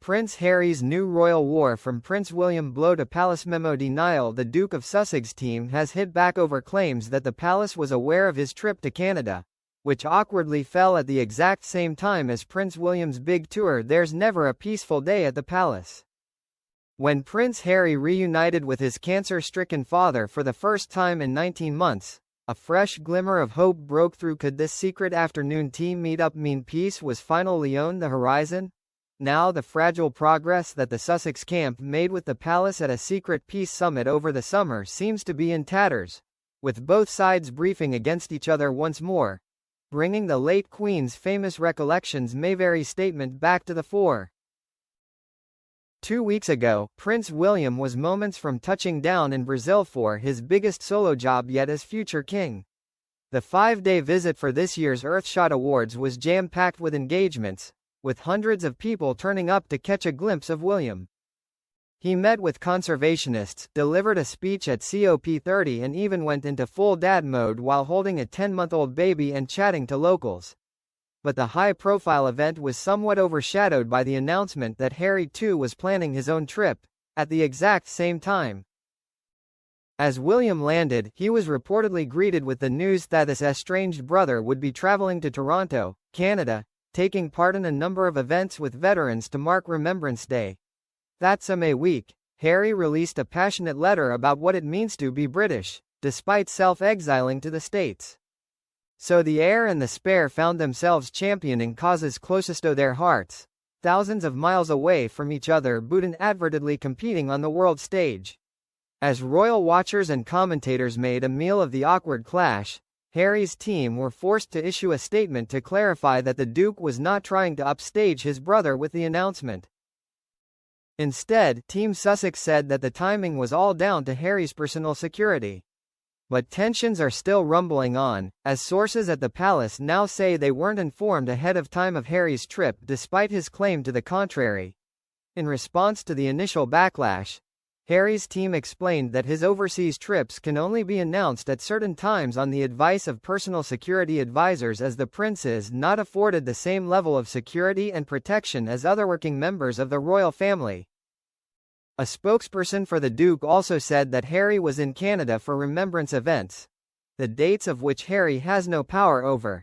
Prince Harry's new royal war from Prince William blow to palace memo denial. The Duke of Sussex team has hit back over claims that the palace was aware of his trip to Canada, which awkwardly fell at the exact same time as Prince William's big tour. There's never a peaceful day at the palace. When Prince Harry reunited with his cancer-stricken father for the first time in 19 months, a fresh glimmer of hope broke through. Could this secret afternoon tea meet-up mean peace was finally on the horizon? Now the fragile progress that the Sussex camp made with the palace at a secret peace summit over the summer seems to be in tatters, with both sides briefing against each other once more, bringing the late Queen's famous recollections Mayberry statement back to the fore. 2 weeks ago, Prince William was moments from touching down in Brazil for his biggest solo job yet as future king. The 5-day visit for this year's Earthshot Awards was jam-packed with engagements, with hundreds of people turning up to catch a glimpse of William. He met with conservationists, delivered a speech at COP30 and even went into full dad mode while holding a 10-month-old baby and chatting to locals. But the high-profile event was somewhat overshadowed by the announcement that Harry too was planning his own trip, at the exact same time. As William landed, he was reportedly greeted with the news that his estranged brother would be traveling to Toronto, Canada, taking part in a number of events with veterans to mark Remembrance Day. That same week, Harry released a passionate letter about what it means to be British, despite self-exiling to the States. So the heir and the spare found themselves championing causes closest to their hearts, thousands of miles away from each other but inadvertently competing on the world stage. As royal watchers and commentators made a meal of the awkward clash, Harry's team were forced to issue a statement to clarify that the Duke was not trying to upstage his brother with the announcement. Instead, Team Sussex said that the timing was all down to Harry's personal security. But tensions are still rumbling on, as sources at the palace now say they weren't informed ahead of time of Harry's trip despite his claim to the contrary. In response to the initial backlash, Harry's team explained that his overseas trips can only be announced at certain times on the advice of personal security advisors, as the prince is not afforded the same level of security and protection as other working members of the royal family. A spokesperson for the Duke also said that Harry was in Canada for remembrance events, the dates of which Harry has no power over.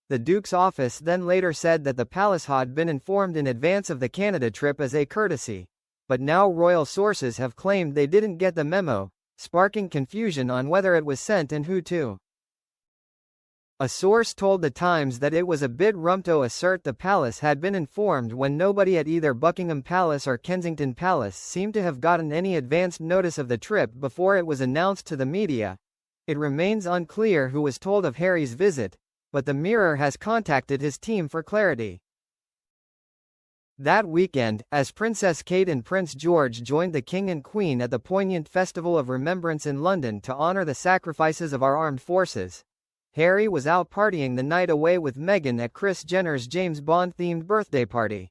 The Duke's office then later said that the palace had been informed in advance of the Canada trip as a courtesy. But now royal sources have claimed they didn't get the memo, sparking confusion on whether it was sent and who to. A source told The Times that it was a bit rump to assert the palace had been informed when nobody at either Buckingham Palace or Kensington Palace seemed to have gotten any advanced notice of the trip before it was announced to the media. It remains unclear who was told of Harry's visit, but the Mirror has contacted his team for clarity. That weekend, as Princess Kate and Prince George joined the King and Queen at the poignant Festival of Remembrance in London to honor the sacrifices of our armed forces, Harry was out partying the night away with Meghan at Kris Jenner's James Bond-themed birthday party.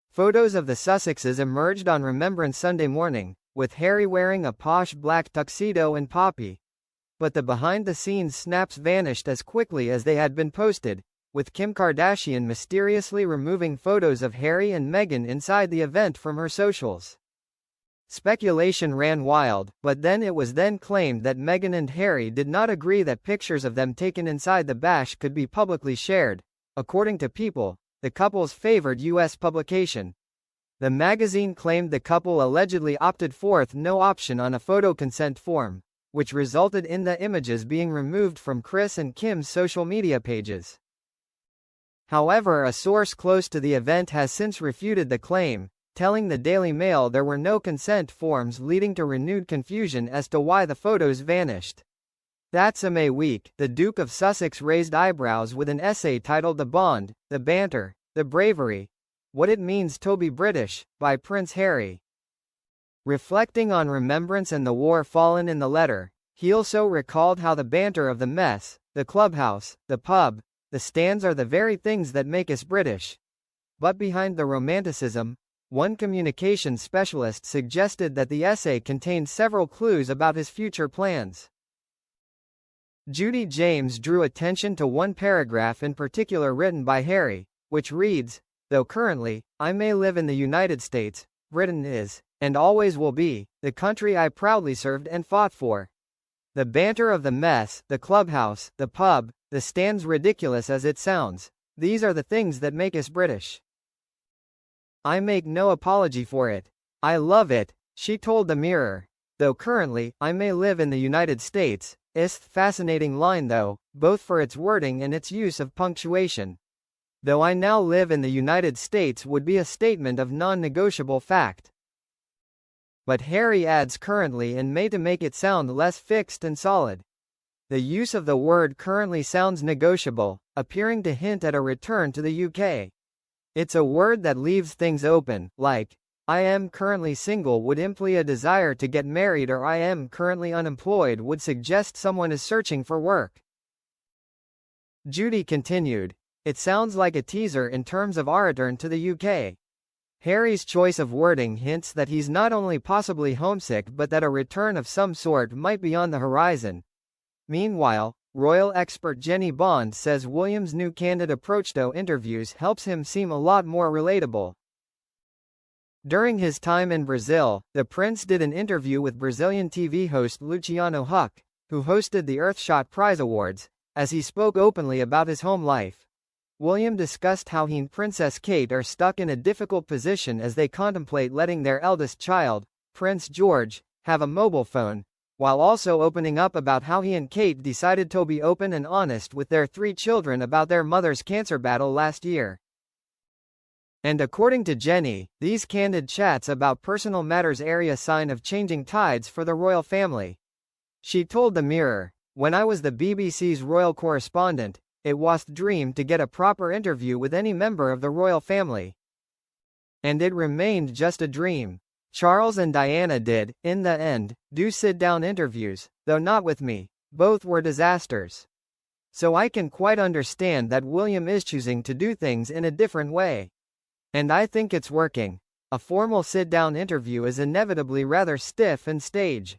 Photos of the Sussexes emerged on Remembrance Sunday morning, with Harry wearing a posh black tuxedo and poppy. But the behind-the-scenes snaps vanished as quickly as they had been posted, with Kim Kardashian mysteriously removing photos of Harry and Meghan inside the event from her socials. Speculation ran wild, but then it was claimed that Meghan and Harry did not agree that pictures of them taken inside the bash could be publicly shared, according to People, the couple's favored U.S. publication. The magazine claimed the couple allegedly opted for no option on a photo consent form, which resulted in the images being removed from Kris and Kim's social media pages. However, a source close to the event has since refuted the claim, telling the Daily Mail there were no consent forms, leading to renewed confusion as to why the photos vanished. That same week, the Duke of Sussex raised eyebrows with an essay titled The Bond, the Banter, the Bravery, What It Means to Be British, by Prince Harry. Reflecting on remembrance and the war fallen in the letter, he also recalled how the banter of the mess, the clubhouse, the pub, the stands are the very things that make us British. But behind the romanticism, one communications specialist suggested that the essay contained several clues about his future plans. Judy James drew attention to one paragraph in particular written by Harry, which reads, Though currently, I may live in the United States, Britain is, and always will be, the country I proudly served and fought for. The banter of the mess, the clubhouse, the pub, the stands, ridiculous as it sounds, these are the things that make us British. I make no apology for it. I love it, she told the Mirror. Though currently, I may live in the United States, fascinating line though, both for its wording and its use of punctuation. Though I now live in the United States would be a statement of non-negotiable fact. But Harry adds currently and may to make it sound less fixed and solid. The use of the word currently sounds negotiable, appearing to hint at a return to the UK. It's a word that leaves things open, like, I am currently single would imply a desire to get married, or I am currently unemployed would suggest someone is searching for work. Judy continued, it sounds like a teaser in terms of our return to the UK. Harry's choice of wording hints that he's not only possibly homesick but that a return of some sort might be on the horizon. Meanwhile, royal expert Jenny Bond says William's new candid approach to interviews helps him seem a lot more relatable. During his time in Brazil, the prince did an interview with Brazilian TV host Luciano Huck, who hosted the Earthshot Prize Awards, as he spoke openly about his home life. William discussed how he and Princess Kate are stuck in a difficult position as they contemplate letting their eldest child, Prince George, have a mobile phone, while also opening up about how he and Kate decided to be open and honest with their 3 children about their mother's cancer battle last year. And according to Jenny, these candid chats about personal matters are a sign of changing tides for the royal family. She told the Mirror, when I was the BBC's royal correspondent, it was a dream to get a proper interview with any member of the royal family. And it remained just a dream. Charles and Diana did, in the end, do sit-down interviews, though not with me. Both were disasters. So I can quite understand that William is choosing to do things in a different way. And I think it's working. A formal sit-down interview is inevitably rather stiff and staged.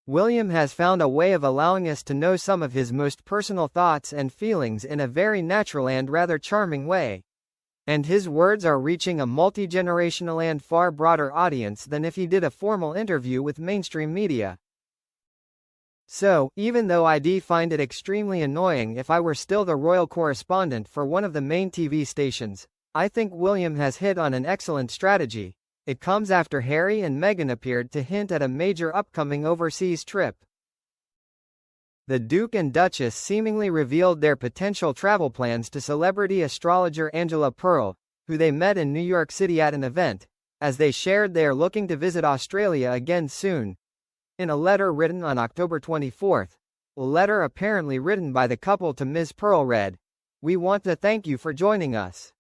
William has found a way of allowing us to know some of his most personal thoughts and feelings in a very natural and rather charming way. And his words are reaching a multi-generational and far broader audience than if he did a formal interview with mainstream media. So, even though I'd find it extremely annoying if I were still the royal correspondent for one of the main TV stations, I think William has hit on an excellent strategy. It comes after Harry and Meghan appeared to hint at a major upcoming overseas trip. The Duke and Duchess seemingly revealed their potential travel plans to celebrity astrologer Angela Pearl, who they met in New York City at an event, as they shared they are looking to visit Australia again soon. In a letter written on October 24, a letter apparently written by the couple to Ms. Pearl read, "We want to thank you for joining us.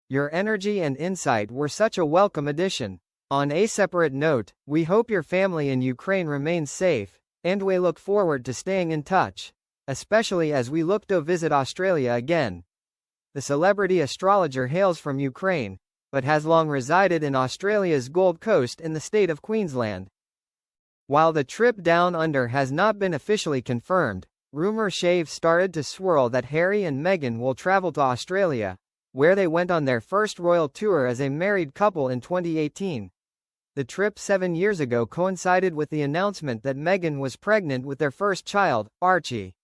Your energy and insight were such a welcome addition. On a separate note, we hope your family in Ukraine remains safe, and we look forward to staying in touch, especially as we look to visit Australia again." The celebrity astrologer hails from Ukraine, but has long resided in Australia's Gold Coast in the state of Queensland. While the trip down under has not been officially confirmed, rumors have started to swirl that Harry and Meghan will travel to Australia, where they went on their first royal tour as a married couple in 2018. The trip 7 years ago coincided with the announcement that Meghan was pregnant with their first child, Archie.